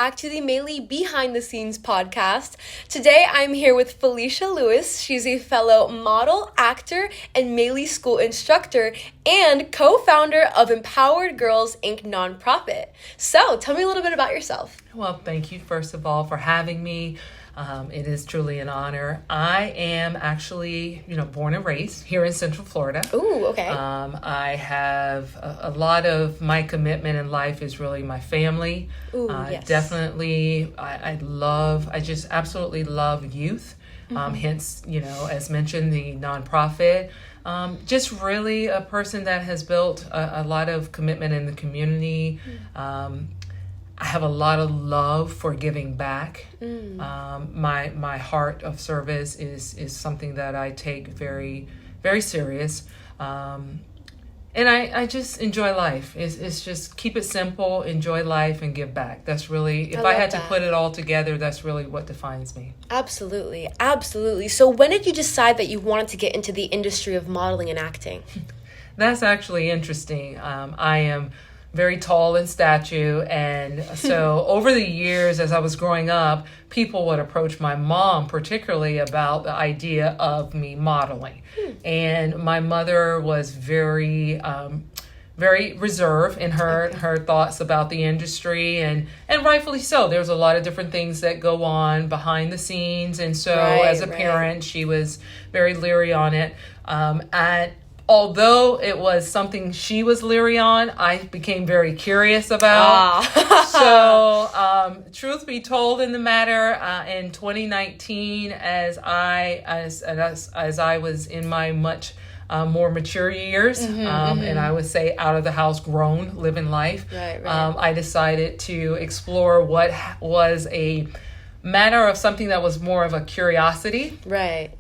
back to the Maile Behind The Scenes podcast. Today I'm here with FELICIA LEWIS. She's a fellow model, actor, and Maile School instructor and co-founder of Empowered Girls Inc. nonprofit. So tell me a little bit about yourself. Well, thank you, first of all, for having me. It is truly an honor. I am actually, born and raised here in Central Florida. Ooh, okay. I have a lot of my commitment in life is really my family. Ooh, yes. Definitely, I just absolutely love youth. Hence, as mentioned, the nonprofit. Just really a person that has built a lot of commitment in the community. I have a lot of love for giving back. My heart of service is something that I take very, very serious. And I just enjoy life. It's just keep it simple, enjoy life, and give back. That's really, if I had to put it all together, that's really what defines me. Absolutely. Absolutely. So when did you decide that you wanted to get into the industry of modeling and acting? That's actually interesting. I am very tall in stature, and so over the years as I was growing up, people would approach my mom particularly about the idea of me modeling. And my mother was very reserved in her thoughts about the industry, and rightfully so. There's a lot of different things that go on behind the scenes, and so as a parent, she was very leery on it. Although it was something she was leery on, I became very curious about. So, truth be told in the matter, in 2019, as I was in my much more mature years, and I would say out of the house grown, living life, I decided to explore what was a matter of something that was more of a curiosity.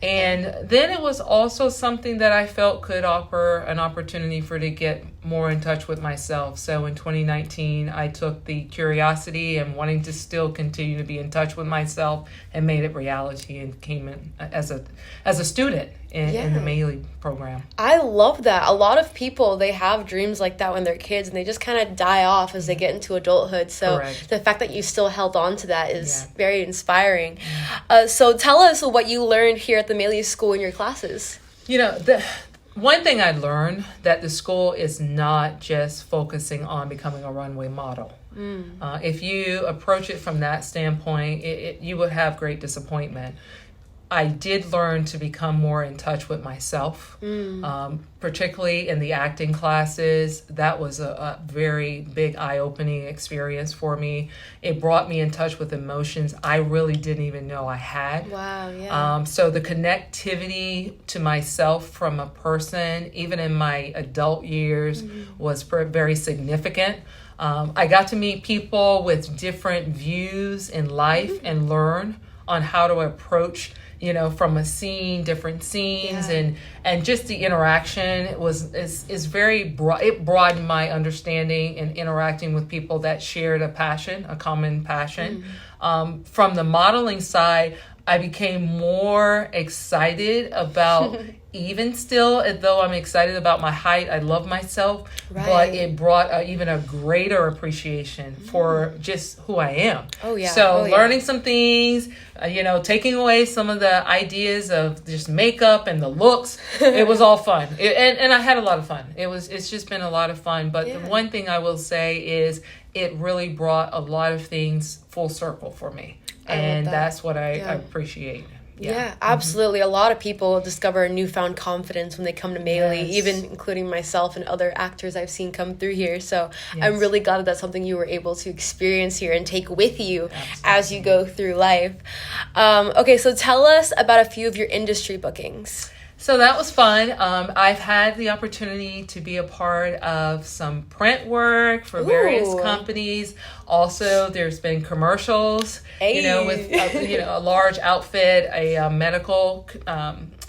And then it was also something that I felt could offer an opportunity to get more in touch with myself. So in 2019, I took the curiosity and wanting to still continue to be in touch with myself and made it reality and came in as a student in the Maile program. I love that. A lot of people, they have dreams like that when they're kids and they just kind of die off as they get into adulthood. So the fact that you still held on to that is very inspiring. So tell us what you learned here at the Maile School in your classes. One thing I learned that the school is not just focusing on becoming a runway model. If you approach it from that standpoint, you would have great disappointment. I did learn to become more in touch with myself, particularly in the acting classes. That was a very big eye-opening experience for me. It brought me in touch with emotions I really didn't even know I had. Wow, yeah. So the connectivity to myself from a person, even in my adult years, was very significant. I got to meet people with different views in life and learn on how to approach from a scene, different scenes, and just the interaction is very broad. It broadened my understanding and interacting with people that shared a common passion. From the modeling side, I became more excited about, even still, though I'm excited about my height, I love myself, but it brought even a greater appreciation for just who I am. Learning some things, taking away some of the ideas of just makeup and the looks, it was all fun. And I had a lot of fun. It's just been a lot of fun. But the one thing I will say is it really brought a lot of things full circle for me. And that's what I appreciate. Yeah, absolutely. A lot of people discover a newfound confidence when they come to Maile, even including myself and other actors I've seen come through here. So I'm really glad that that's something you were able to experience here and take with you as you go through life. Okay, so tell us about a few of your industry bookings. So that was fun. I've had the opportunity to be a part of some print work for various companies. Also, there's been commercials, with a large outfit, a medical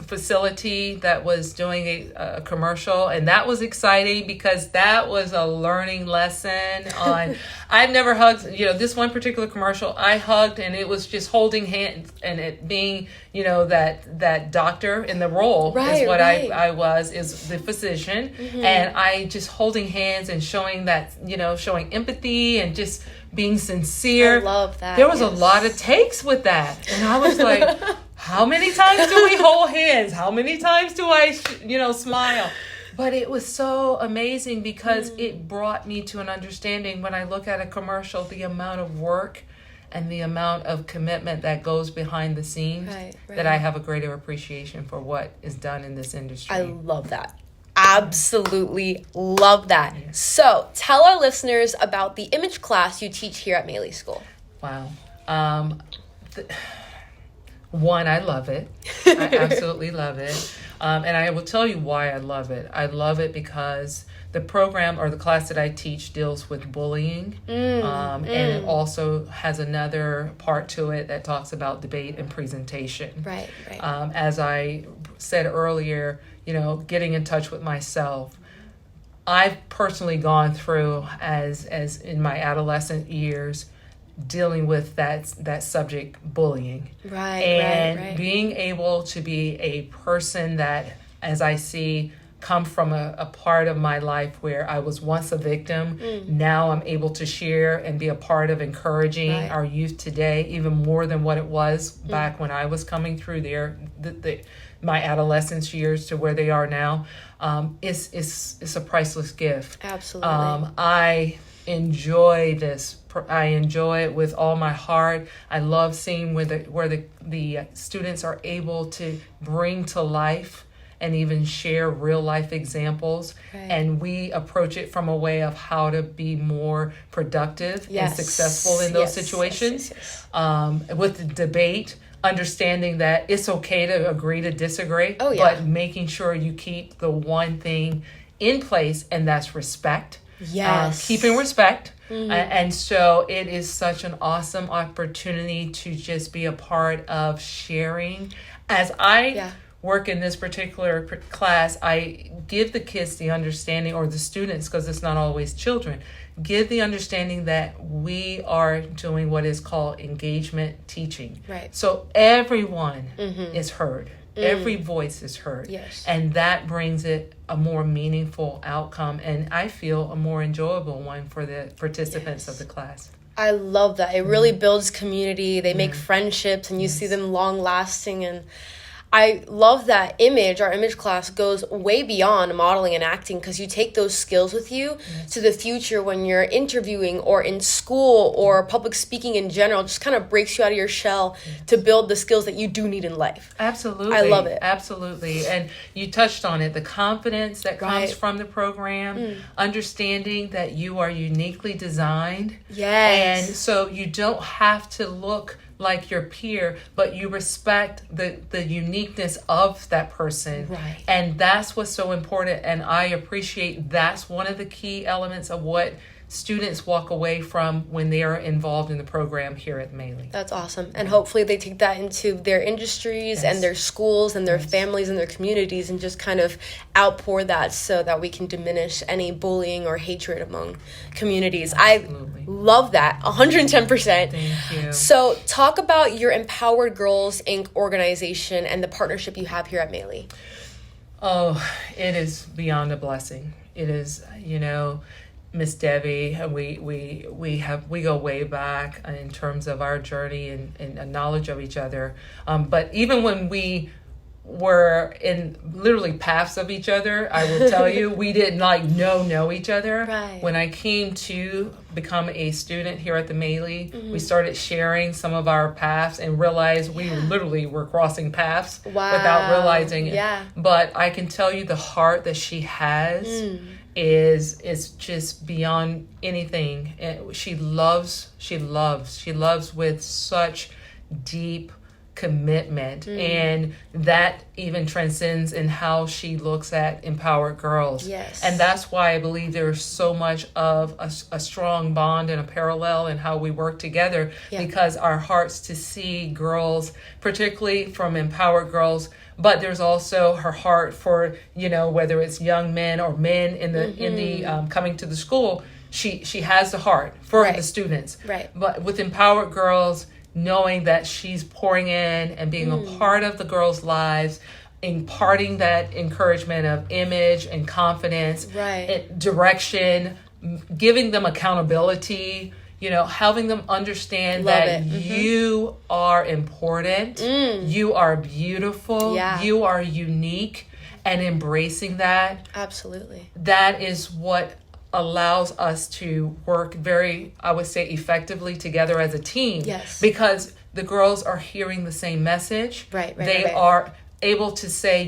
facility that was doing a commercial, and that was exciting because that was a learning lesson on I've never hugged, this one particular commercial I hugged, and it was just holding hands, and it being, that doctor in the role is what I was, is the physician. And I just holding hands and showing that, showing empathy and just being sincere. I love that. There was a lot of takes with that, and I was like, how many times do we hold hands? How many times do I, smile? But it was so amazing because it brought me to an understanding when I look at a commercial, the amount of work and the amount of commitment that goes behind the scenes, that I have a greater appreciation for what is done in this industry. I love that. Absolutely love that. Yeah. So tell our listeners about the image class you teach here at Maile School. Wow. One, I love it. I absolutely love it. And I will tell you why I love it. I love it because the program or the class that I teach deals with bullying. And it also has another part to it that talks about debate and presentation. Right. As I said earlier, getting in touch with myself. I've personally gone through, as in my adolescent years, dealing with that subject, bullying. Right. Being able to be a person that, as I see, come from a part of my life where I was once a victim. Now I'm able to share and be a part of encouraging our youth today, even more than what it was back when I was coming through my adolescence years to where they are now. It's a priceless gift. Absolutely. I enjoy this. I enjoy it with all my heart. I love seeing where the students are able to bring to life and even share real life examples. And we approach it from a way of how to be more productive and successful in those situations. With the debate, understanding that it's okay to agree to disagree, but making sure you keep the one thing in place, and that's respect. Keeping respect. And so it is such an awesome opportunity to just be a part of sharing. As I work in this particular class, I give the kids the understanding, or the students, because it's not always children, give the understanding that we are doing what is called engagement teaching. So everyone is heard. Every voice is heard. And that brings it a more meaningful outcome, and I feel a more enjoyable one for the participants of the class. I love that. It really builds community. They make friendships, and you see them long lasting. And I love that our image class goes way beyond modeling and acting, because you take those skills with you to the future when you're interviewing or in school or public speaking in general. Just kind of breaks you out of your shell to build the skills that you do need in life. Absolutely. I love it. Absolutely. And you touched on it, the confidence that comes from the program, understanding that you are uniquely designed. And so you don't have to look like your peer, but you respect the uniqueness of that person. And that's what's so important, and I appreciate that's one of the key elements of what students walk away from when they are involved in the program here at Maile. That's awesome. And hopefully they take that into their industries and their schools and their families and their communities, and just kind of outpour that so that we can diminish any bullying or hatred among communities. Absolutely. I love that. 110%. Thank you. So talk about your Empowered Girls Inc. organization and the partnership you have here at Maile. Oh, it is beyond a blessing. It is, Miss Debbie, we go way back in terms of our journey and knowledge of each other. But even when we were in literally paths of each other, I will tell you, we didn't know each other. When I came to become a student here at the Maile, we started sharing some of our paths and realized we literally were crossing paths without realizing it. But I can tell you the heart that she has is just beyond anything. And she loves with such deep commitment. And that even transcends in how she looks at empowered girls. Yes. And that's why I believe there's so much of a strong bond and a parallel in how we work together, because our hearts to see girls, particularly from empowered girls, but there's also her heart for, whether it's young men or men in the coming to the school. She has the heart for the students. Right. But with empowered girls, knowing that she's pouring in and being a part of the girls' lives, imparting that encouragement of image and confidence, direction, giving them accountability, having them understand that you are important, you are beautiful, you are unique, and embracing that. Absolutely. That is what allows us to work very, I would say, effectively together as a team. Yes. Because the girls are hearing the same message. They are able to say,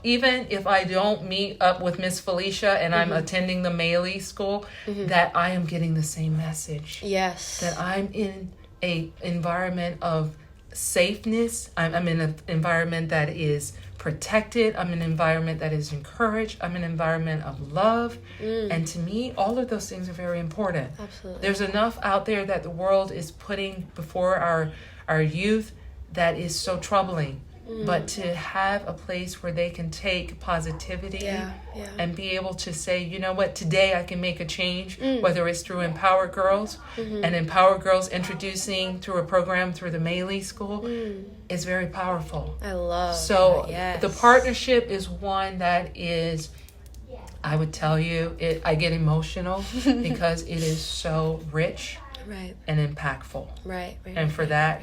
even if I don't meet up with Miss Felicia and I'm attending the Maile School, that I am getting the same message. Yes. That I'm in a environment of safeness. I'm in an environment that is protected. I'm in an environment that is encouraged. I'm in an environment of love. And to me, all of those things are very important. Absolutely. There's enough out there that the world is putting before our youth that is so troubling. But to have a place where they can take positivity and be able to say, you know what, today I can make a change, whether it's through Empowered Girls and Empowered Girls introducing through a program through the Maile School, is very powerful. I love so that. The partnership is one that is, I would tell you, I get emotional because it is so rich and impactful. And for that,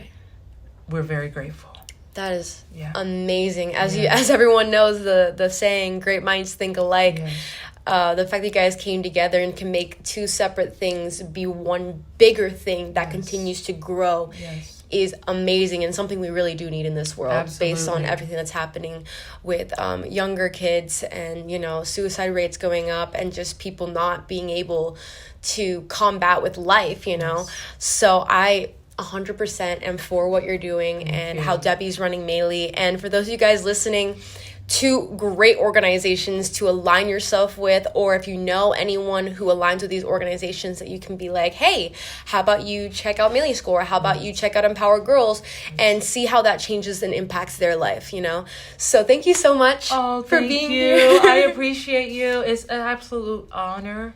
we're very grateful. That is amazing. As everyone knows, the saying, great minds think alike. The fact that you guys came together and can make two separate things be one bigger thing that continues to grow is amazing, and something we really do need in this world. Based on everything that's happening with younger kids and, suicide rates going up and just people not being able to combat with life, So I 100% am for what you're doing and how Debbie's running Maile. And for those of you guys listening, two great organizations to align yourself with, or if you know anyone who aligns with these organizations that you can be like, hey, how about you check out Maile School, or how about you check out Empowered Girls and see how that changes and impacts their life, So thank you so much for being here. I appreciate you. It's an absolute honor.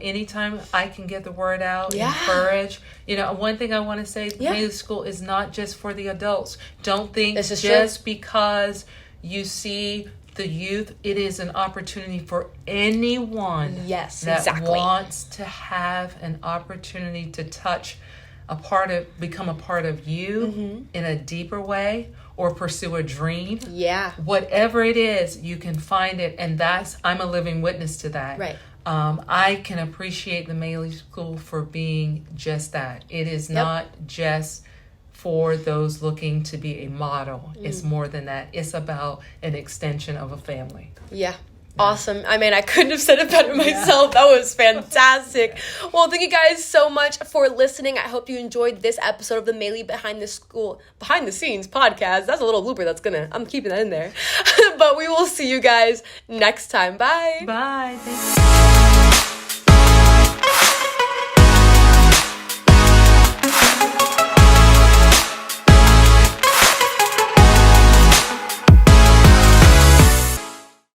Anytime I can get the word out, encourage. One thing I want to say, Maile School is not just for the adults. Don't think just because you see the youth, it is an opportunity for anyone that wants to have an opportunity to become a part of you in a deeper way, or pursue a dream. Whatever it is, you can find it. And I'm a living witness to that. I can appreciate the Maile School for being just that. It is not just for those looking to be a model. It's more than that. It's about an extension of a family. Awesome. I mean, I couldn't have said it better myself. That was fantastic. Well, thank you guys so much for listening. I hope you enjoyed this episode of the Maile Behind the Scenes podcast. That's a little blooper I'm keeping that in there. But we will see you guys next time. Bye. Bye. Thank you.